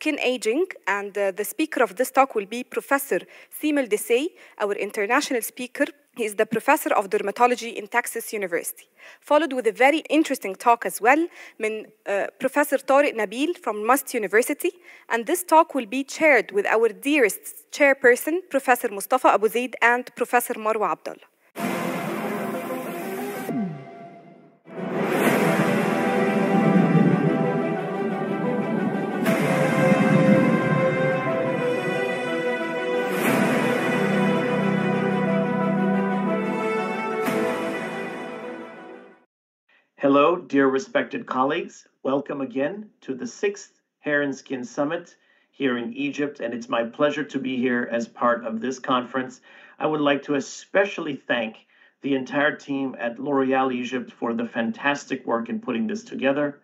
skin aging, and the speaker of this talk will be Professor Simel Desai, our international speaker. He is the professor of dermatology in Texas University. Followed with a very interesting talk as well من Professor Tariq Nabil from Must University. And this talk will be chaired with our dearest chairperson, Professor Mustafa Abu Zaid and Professor Marwa Abdullah. Hello, dear respected colleagues. Welcome again to the 6th Hair and Skin Summit here in Egypt, and it's my pleasure to be here as part of this conference. I would like to especially thank the entire team at L'Oréal Egypt for the fantastic work in putting this together.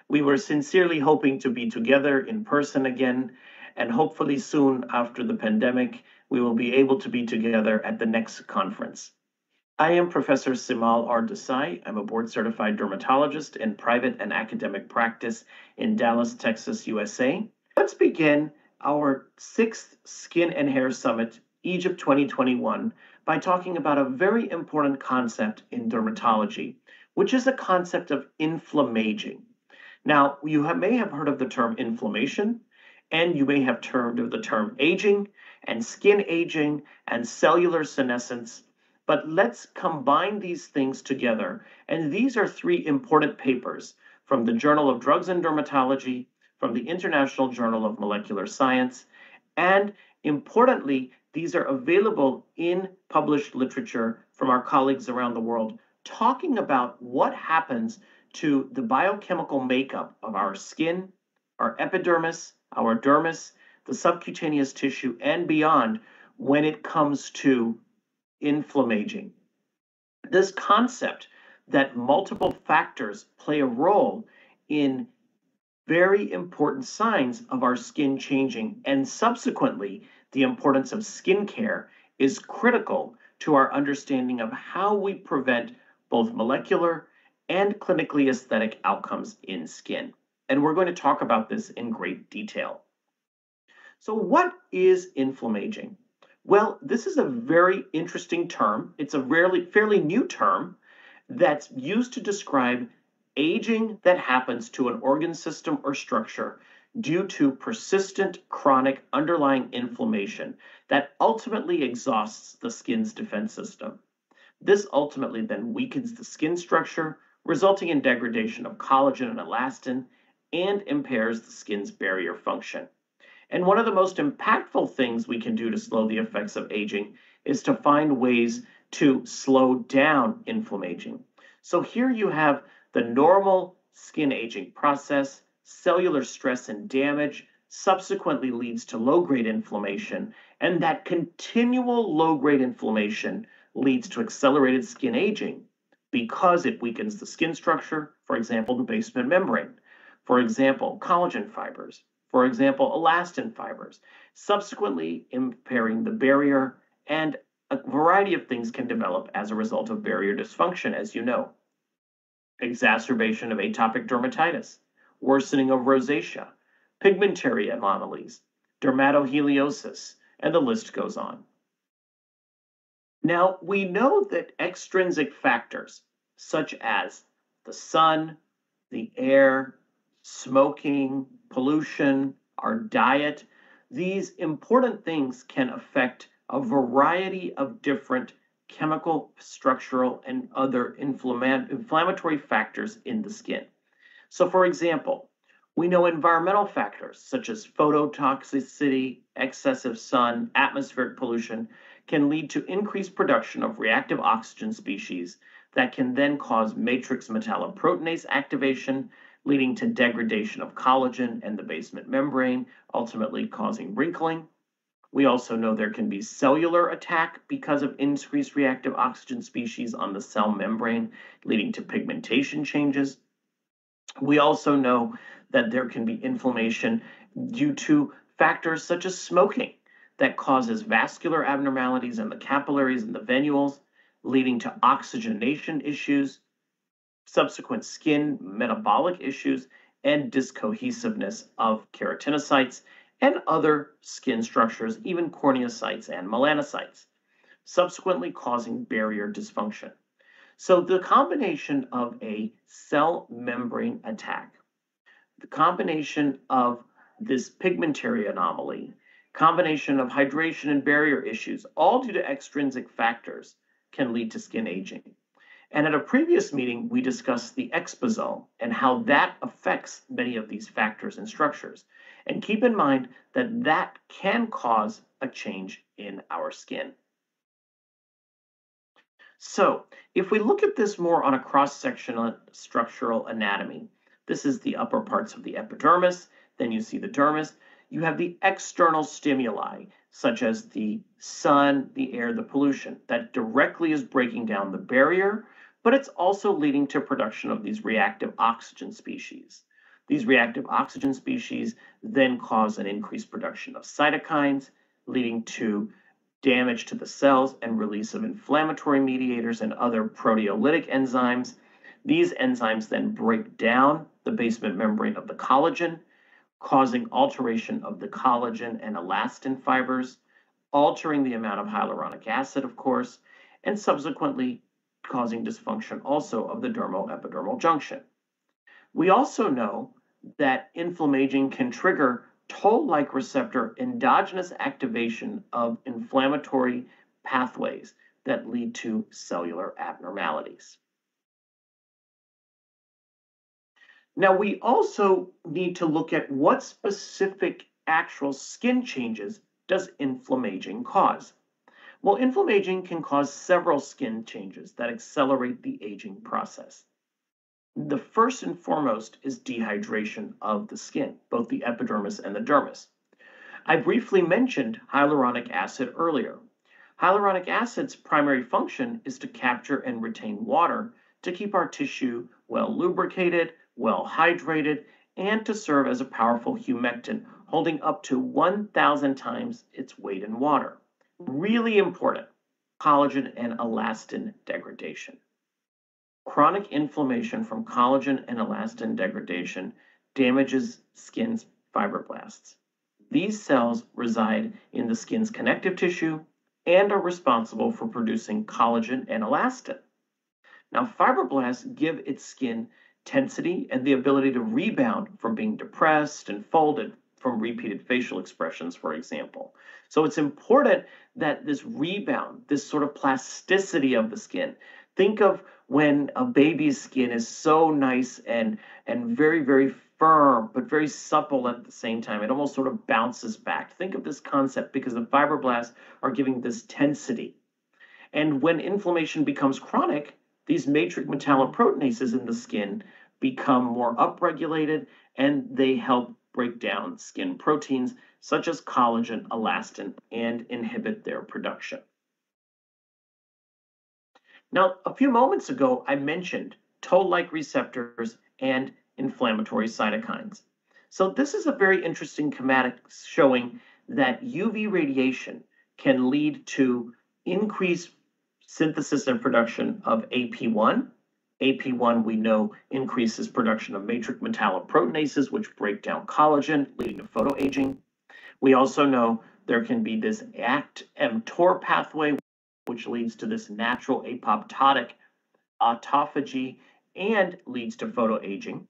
We were sincerely hoping to be together in person again, and hopefully soon after the pandemic, we will be able to be together at the next conference. I am Professor Simal R. Desai. I'm a board-certified dermatologist in private and academic practice in Dallas, Texas, USA. Let's begin our 6th Skin and Hair Summit, Egypt 2021, by talking about a very important concept in dermatology, which is the concept of inflammaging. Now, you may have heard of the term inflammation, and you may have heard of the term aging, and skin aging, and cellular senescence. But let's combine these things together. And these are 3 important papers from the Journal of Drugs and Dermatology, from the International Journal of Molecular Science, and importantly, these are available in published literature from our colleagues around the world, talking about what happens to the biochemical makeup of our skin, our epidermis, our dermis, the subcutaneous tissue, and beyond when it comes to inflammaging. This concept that multiple factors play a role in very important signs of our skin changing, and subsequently the importance of skin care, is critical to our understanding of how we prevent both molecular and clinically aesthetic outcomes in skin. And we're going to talk about this in great detail. So what is inflammaging? Well, this is a very interesting term. It's a fairly new term that's used to describe aging that happens to an organ system or structure due to persistent chronic underlying inflammation that ultimately exhausts the skin's defense system. This ultimately then weakens the skin structure, resulting in degradation of collagen and elastin, and impairs the skin's barrier function. And one of the most impactful things we can do to slow the effects of aging is to find ways to slow down inflammaging. So here you have the normal skin aging process. Cellular stress and damage subsequently leads to low-grade inflammation, and that continual low-grade inflammation leads to accelerated skin aging because it weakens the skin structure, for example, the basement membrane, for example, collagen fibers, for example, elastin fibers, subsequently impairing the barrier, and a variety of things can develop as a result of barrier dysfunction, as you know. Exacerbation of atopic dermatitis, worsening of rosacea, pigmentary anomalies, dermatoheliosis, and the list goes on. Now, we know that extrinsic factors, such as the sun, the air, smoking, pollution, our diet, these important things can affect a variety of different chemical, structural, and other inflammatory factors in the skin. So, for example, we know environmental factors such as phototoxicity, excessive sun, atmospheric pollution can lead to increased production of reactive oxygen species that can then cause matrix metalloproteinase activation, leading to degradation of collagen and the basement membrane, ultimately causing wrinkling. We also know there can be cellular attack because of increased reactive oxygen species on the cell membrane, leading to pigmentation changes. We also know that there can be inflammation due to factors such as smoking that causes vascular abnormalities in the capillaries and the venules, leading to oxygenation issues, subsequent skin metabolic issues, and dyscohesiveness of keratinocytes and other skin structures, even corneocytes and melanocytes, subsequently causing barrier dysfunction. So the combination of a cell membrane attack, the combination of this pigmentary anomaly, combination of hydration and barrier issues, all due to extrinsic factors, can lead to skin aging. And at a previous meeting, we discussed the exposome and how that affects many of these factors and structures. And keep in mind that that can cause a change in our skin. So if we look at this more on a cross-sectional structural anatomy, this is the upper parts of the epidermis, then you see the dermis. You have the external stimuli, such as the sun, the air, the pollution, that directly is breaking down the barrier, but it's also leading to production of these reactive oxygen species. These reactive oxygen species then cause an increased production of cytokines, leading to damage to the cells and release of inflammatory mediators and other proteolytic enzymes. These enzymes then break down the basement membrane of the collagen, causing alteration of the collagen and elastin fibers, altering the amount of hyaluronic acid, of course, and subsequently causing dysfunction also of the dermo-epidermal junction. We also know that inflammation can trigger toll-like receptor endogenous activation of inflammatory pathways that lead to cellular abnormalities. Now, we also need to look at what specific actual skin changes does inflammation cause. Well, inflammation can cause several skin changes that accelerate the aging process. The first and foremost is dehydration of the skin, both the epidermis and the dermis. I briefly mentioned hyaluronic acid earlier. Hyaluronic acid's primary function is to capture and retain water to keep our tissue well lubricated, well hydrated, and to serve as a powerful humectant, holding up to 1,000 times its weight in water. Really important, collagen and elastin degradation. Chronic inflammation from collagen and elastin degradation damages skin's fibroblasts. These cells reside in the skin's connective tissue and are responsible for producing collagen and elastin. Now, fibroblasts give its skin tensity and the ability to rebound from being depressed and folded from repeated facial expressions, for example. So it's important that this rebound, this sort of plasticity of the skin, think of when a baby's skin is so nice and very, very firm, but very supple at the same time. It almost sort of bounces back. Think of this concept because the fibroblasts are giving this tensity. And when inflammation becomes chronic, these matrix metalloproteinases in the skin become more upregulated and they help break down skin proteins such as collagen, elastin, and inhibit their production. Now, a few moments ago, I mentioned toll-like receptors and inflammatory cytokines. So this is a very interesting schematic showing that UV radiation can lead to increased synthesis and production of AP1. AP1, we know, increases production of matrix metalloproteinases, which break down collagen, leading to photoaging. We also know there can be this ACT-mTOR pathway, which leads to this natural apoptotic autophagy and leads to photoaging.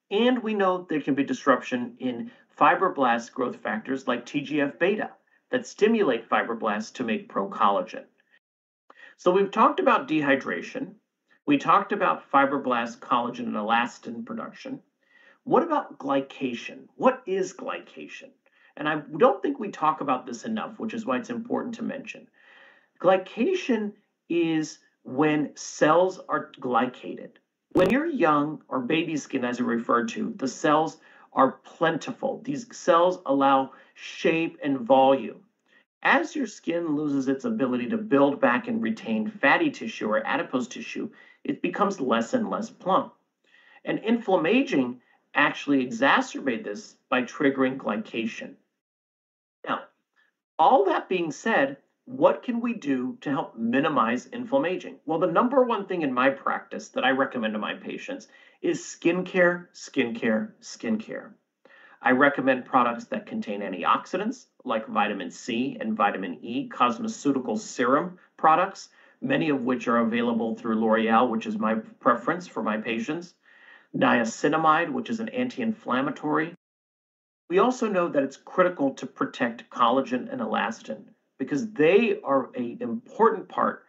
And we know there can be disruption in fibroblast growth factors like TGF-beta that stimulate fibroblasts to make procollagen. So we've talked about dehydration. We talked about fibroblast collagen and elastin production. What about glycation? What is glycation? And I don't think we talk about this enough, which is why it's important to mention. Glycation is when cells are glycated. When you're young, or baby skin as I referred to, the cells are plentiful. These cells allow shape and volume. As your skin loses its ability to build back and retain fatty tissue or adipose tissue, it becomes less and less plump. And inflammation actually exacerbates this by triggering glycation. Now, all that being said, what can we do to help minimize inflammation? Well, the number one thing in my practice that I recommend to my patients is skincare, skincare, skincare. I recommend products that contain antioxidants like vitamin C and vitamin E, cosmeceutical serum products, many of which are available through L'Oreal, which is my preference for my patients. Niacinamide, which is an anti-inflammatory. We also know that it's critical to protect collagen and elastin because they are an important part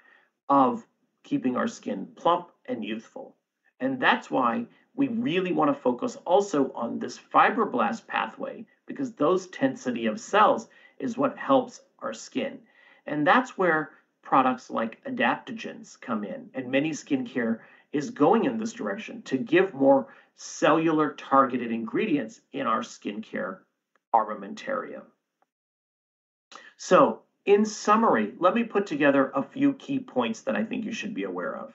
of keeping our skin plump and youthful. And that's why we really want to focus also on this fibroblast pathway because those density of cells is what helps our skin. And that's where products like adaptogens come in. And many skincare is going in this direction to give more cellular targeted ingredients in our skincare armamentarium. So, in summary, let me put together a few key points that I think you should be aware of.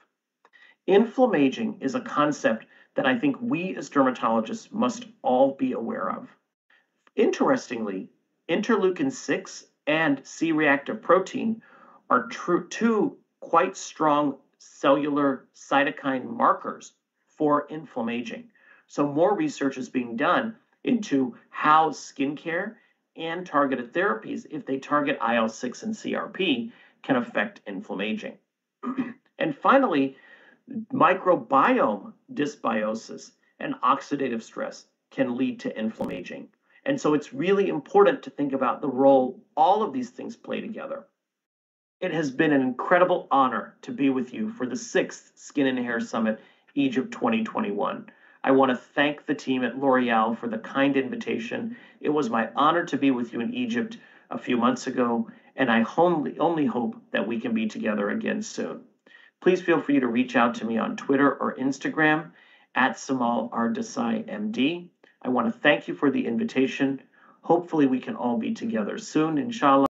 Inflammation is a concept that I think we as dermatologists must all be aware of. Interestingly, interleukin 6 and C-reactive protein are two quite strong cellular cytokine markers for inflammation. So more research is being done into how skincare and targeted therapies, if they target IL-6 and CRP, can affect inflammation. And finally, microbiome dysbiosis and oxidative stress can lead to inflammation. And so it's really important to think about the role all of these things play together. It has been an incredible honor to be with you for the 6th Skin and Hair Summit, Egypt 2021. I want to thank the team at L'Oreal for the kind invitation. It was my honor to be with you in Egypt a few months ago, and I only hope that we can be together again soon. Please feel free to reach out to me on Twitter or Instagram at Samal Ardesai MD. I want to thank you for the invitation. Hopefully we can all be together soon, inshallah.